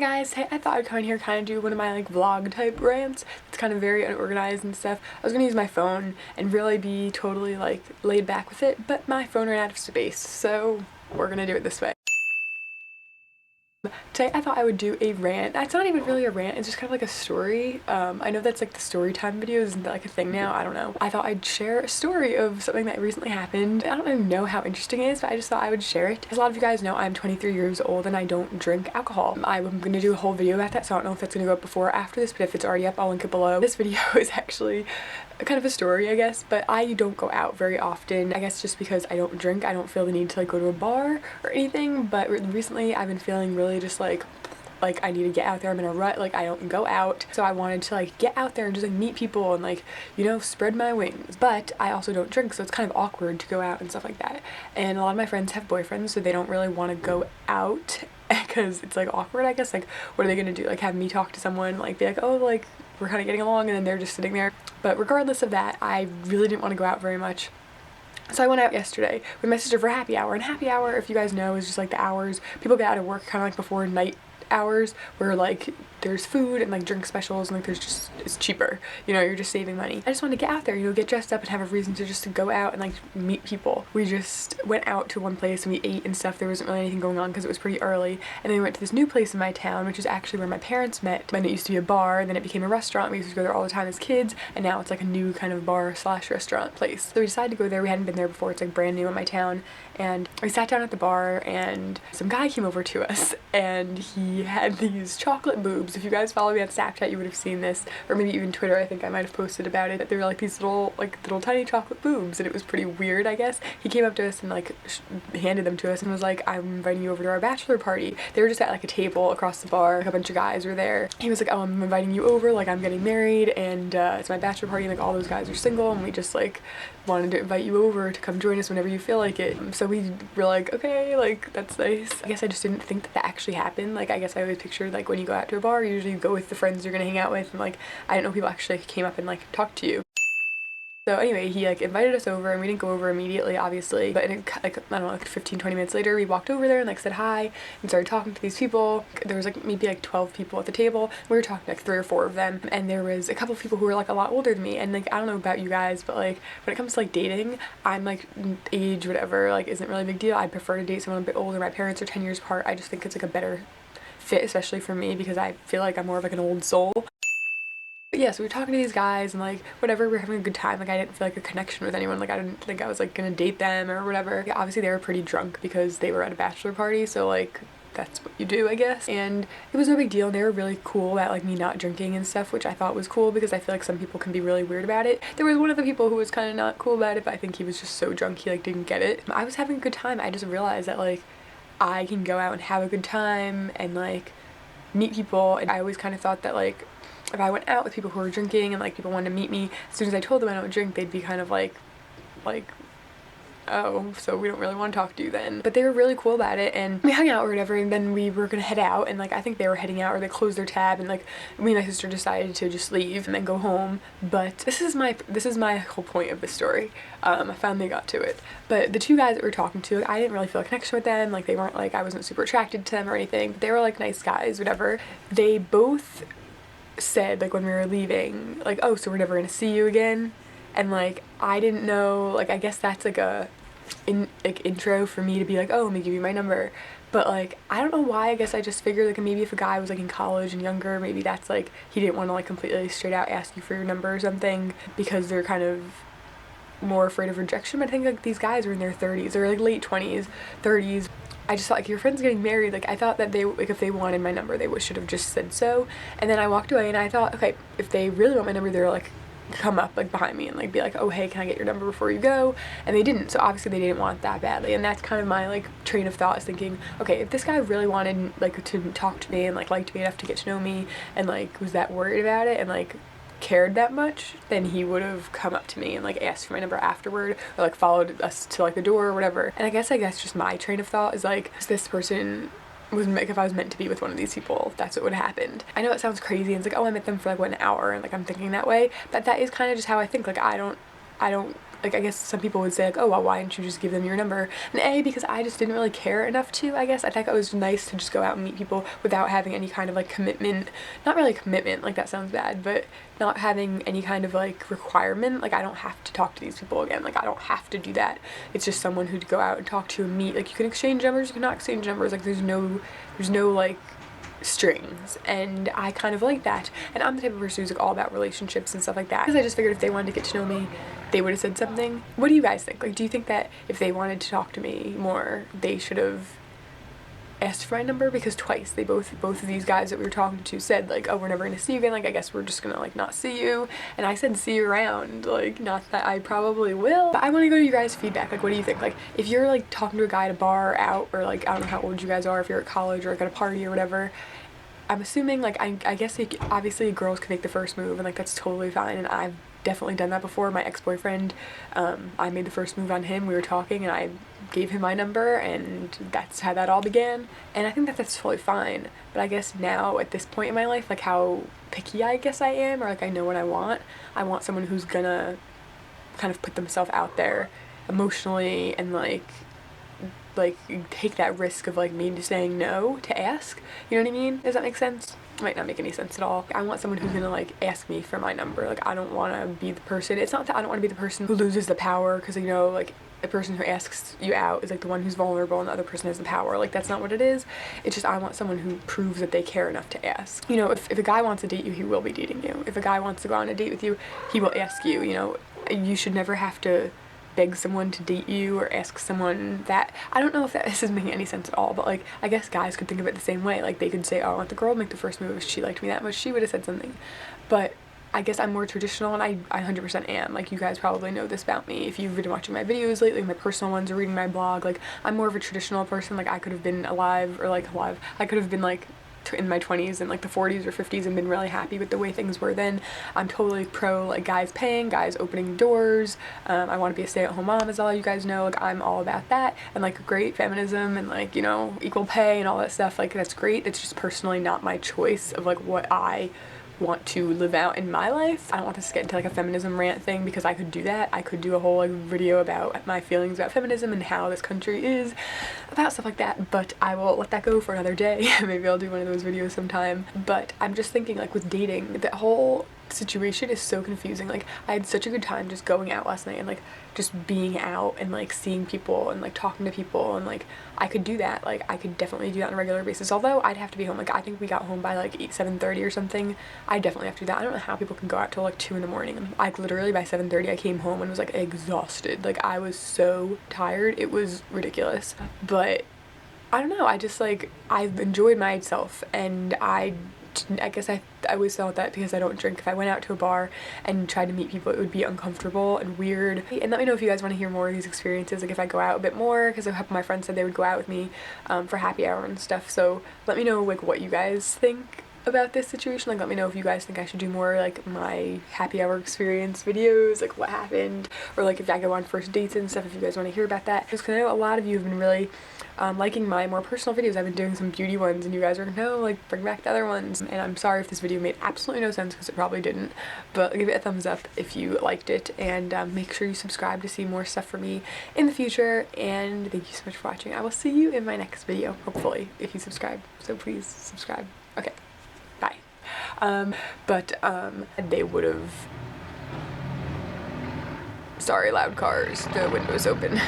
guys, hey, I thought I'd come in here kind of do one of my like vlog type rants. It's kind of very unorganized and stuff. I was gonna use my phone and really be totally like laid back with it, but my phone ran out of space, so we're gonna do it this way. Today I thought I would do a rant. It's not even really a rant, it's just kind of like a story. I know that's like the story time videos, isn't that like a thing now? I don't know. I thought I'd share a story of something that recently happened. I don't even know how interesting it is, but I just thought I would share it. As a lot of you guys know, I'm 23 years old and I don't drink alcohol. I'm gonna do a whole video about that, so I don't know if that's gonna go up before or after this, but if it's already up, I'll link it below. This video is actually kind of a story, I guess, but I don't go out very often. I guess just because I don't drink, I don't feel the need to like go to a bar or anything, but recently I've been feeling really just like I need to get out there. I'm in a rut, like I don't go out, so I wanted to like get out there and just like meet people and like, you know, spread my wings. But I also don't drink, so it's kind of awkward to go out and stuff like that. And a lot of my friends have boyfriends, so they don't really want to go out because it's like awkward, I guess. Like, what are they gonna do? Like have me talk to someone, like be like, oh, like we're kind of getting along, and then they're just sitting there. But regardless of that, I really didn't want to go out very much. So I went out yesterday with my sister for happy hour, and happy hour, if you guys know, is just like the hours people get out of work kind of like before night hours, where like there's food and like drink specials and like there's just, it's cheaper, you know, you're just saving money. I just wanted to get out there, you know, get dressed up and have a reason to just to go out and like meet people. We just went out to one place and we ate and stuff. There wasn't really anything going on because it was pretty early, and then we went to this new place in my town, which is actually where my parents met. And it used to be a bar, and then it became a restaurant. We used to go there all the time as kids, and now it's like a new kind of bar slash restaurant place. So we decided to go there. We hadn't been there before. It's like brand new in my town, and we sat down at the bar and some guy came over to us and he had these chocolate boobs. If you guys follow me on Snapchat, you would have seen this, or maybe even Twitter. I think I might have posted about it. They were like these little tiny chocolate boobs, and it was pretty weird, I guess. He came up to us and like handed them to us and was like, I'm inviting you over to our bachelor party. They were just at like a table across the bar, like a bunch of guys were there. He was like, oh, I'm inviting you over, like I'm getting married and it's my bachelor party, and like all those guys are single, and we just like wanted to invite you over to come join us whenever you feel like it. So we were like, okay, like that's nice. I guess I just didn't think that that actually happened. Like I guess I always pictured like when you go out to a bar, you usually go with the friends you're gonna hang out with, and like I didn't know people actually came up and like talked to you. So anyway, he like invited us over, and we didn't go over immediately, obviously, but like I don't know, like 15-20 minutes later we walked over there and like said hi and started talking to these people. There was like maybe like 12 people at the table. We were talking to like 3 or 4 of them, and there was a couple of people who were like a lot older than me. And like I don't know about you guys, but like when it comes to like dating, I'm like age whatever like isn't really a big deal. I'd prefer to date someone a bit older. My parents are 10 years apart. I just think it's like a better fit, especially for me, because I feel like I'm more of like an old soul. But yeah, so we were talking to these guys and like whatever, we were having a good time. Like I didn't feel like a connection with anyone. Like I didn't think I was like gonna date them or whatever. Yeah, obviously they were pretty drunk because they were at a bachelor party, so like that's what you do, I guess. And it was no big deal, and they were really cool about like me not drinking and stuff, which I thought was cool because I feel like some people can be really weird about it. There was one of the people who was kind of not cool about it, but I think he was just so drunk he like didn't get it. I was having a good time. I just realized that like I can go out and have a good time and like meet people, and I always kind of thought that like if I went out with people who were drinking and like people wanted to meet me, as soon as I told them I don't drink, they'd be kind of like oh, so we don't really want to talk to you then. But they were really cool about it, and we hung out or whatever, and then we were gonna head out, and like I think they were heading out, or they closed their tab, and like me and my sister decided to just leave and then go home. But this is my whole point of the story. I finally got to it. But the 2 guys that we were talking to, I didn't really feel a connection with them. Like they weren't like, I wasn't super attracted to them or anything, but they were like nice guys, whatever. They both said like when we were leaving, like, oh, so we're never gonna see you again. And like I didn't know, like I guess that's like a intro for me to be like, oh, let me give you my number. But like I don't know why, I guess I just figured like maybe if a guy was like in college and younger, maybe that's like he didn't want to like completely straight out ask you for your number or something because they're kind of more afraid of rejection. But I think like these guys are in their 30s or like late 20s 30s. I just thought like your friend's getting married, like I thought that they like if they wanted my number they should have just said so. And then I walked away and I thought, okay, if they really want my number, they're like come up like behind me and like be like, oh hey, can I get your number before you go? And they didn't, so obviously they didn't want it that badly. And that's kind of my like train of thought, is thinking, okay, if this guy really wanted like to talk to me and like liked me enough to get to know me and like was that worried about it and like cared that much, then he would have come up to me and like asked for my number afterward, or like followed us to like the door or whatever. And I guess just my train of thought is like, is this person was like, if I was meant to be with one of these people, that's what would have happened. I know it sounds crazy, and it's like, oh, I met them for like what, an hour, and like I'm thinking that way, but that is kind of just how I think. Like I don't like, I guess some people would say like, oh, well, why didn't you just give them your number? And A, because I just didn't really care enough to, I guess. I think it was nice to just go out and meet people without having any kind of like commitment. Not really commitment, like that sounds bad, but not having any kind of like requirement. Like, I don't have to talk to these people again. Like, I don't have to do that. It's just someone who'd go out and talk to and meet. Like, you can exchange numbers, you cannot exchange numbers. Like, there's no like strings, and I kind of like that. And I'm the type of person who's like all about relationships and stuff like that, because I just figured if they wanted to get to know me, they would have said something. What do you guys think? Like, do you think that if they wanted to talk to me more, they should have asked for my number? Because twice both of these guys that we were talking to said like, oh, we're never gonna see you again, like, I guess we're just gonna like not see you. And I said see you around, like, not that I probably will, but I want to go to your guys' feedback. Like, what do you think? Like, if you're like talking to a guy at a bar, out, or like, I don't know how old you guys are, if you're at college or like at a party or whatever, I'm assuming like, I guess like, obviously girls can make the first move, and like that's totally fine, and I've definitely done that before. My ex-boyfriend, I made the first move on him. We were talking and I gave him my number, and that's how that all began. And I think that that's totally fine. But I guess now at this point in my life, like how picky I guess I am, or like I know what I want someone who's gonna kind of put themselves out there emotionally and like take that risk of like me just saying no to ask. You know what I mean? Does that make sense? It might not make any sense at all. I want someone who's gonna like ask me for my number. Like, I don't want to be the person, it's not that I don't want to be the person who loses the power, because you know, like, the person who asks you out is like the one who's vulnerable and the other person has the power. Like, that's not what it is. It's just I want someone who proves that they care enough to ask. You know, if a guy wants to date you, he will be dating you. If a guy wants to go on a date with you, he will ask you. You know, you should never have to beg someone to date you or ask someone that. I don't know if this is making any sense at all, but like, I guess guys could think of it the same way. Like, they could say, oh, I want the girl to make the first move. If she liked me that much, she would have said something. But I guess I'm more traditional, and I 100% am. Like, you guys probably know this about me if you've been watching my videos lately, my personal ones, or reading my blog. Like, I'm more of a traditional person. Like, I could have been I could have been like in my 20s and like the 40s or 50s and been really happy with the way things were then. I'm totally pro like guys paying, guys opening doors. I want to be a stay-at-home mom, as all you guys know. Like, I'm all about that, and like great feminism and like, you know, equal pay and all that stuff. Like, that's great. It's just personally not my choice of like what I want to live out in my life. I don't want this to get into like a feminism rant thing, because I could do that. I could do a whole like video about my feelings about feminism and how this country is about stuff like that, but I will let that go for another day. Maybe I'll do one of those videos sometime. But I'm just thinking, like, with dating, that whole situation is so confusing. Like, I had such a good time just going out last night and like just being out and like seeing people and like talking to people, and like I could do that. Like, I could definitely do that on a regular basis, although I'd have to be home. Like, I think we got home by like 7:30 or something. I definitely have to do that. I don't know how people can go out till like 2 in the morning. Like, literally by 7:30 I came home and was like exhausted. Like, I was so tired, it was ridiculous. But I don't know, I just like, I've enjoyed myself, and I guess I always thought that because I don't drink, if I went out to a bar and tried to meet people, it would be uncomfortable and weird. And let me know if you guys want to hear more of these experiences, like if I go out a bit more, because a couple of my friends said they would go out with me for happy hour and stuff. So let me know like what you guys think about this situation. Like, let me know if you guys think I should do more like my happy hour experience videos, like what happened, or like if I go on first dates and stuff, if you guys want to hear about that. Because I know a lot of you have been really liking my more personal videos. I've been doing some beauty ones, and you guys are no, like, bring back the other ones. And I'm sorry if this video made absolutely no sense, because it probably didn't, but give it a thumbs up if you liked it, and make sure you subscribe to see more stuff from me in the future. And thank you so much for watching. I will see you in my next video, hopefully, if you subscribe. So please subscribe. Okay, bye. They would have, sorry, loud cars, the window's open.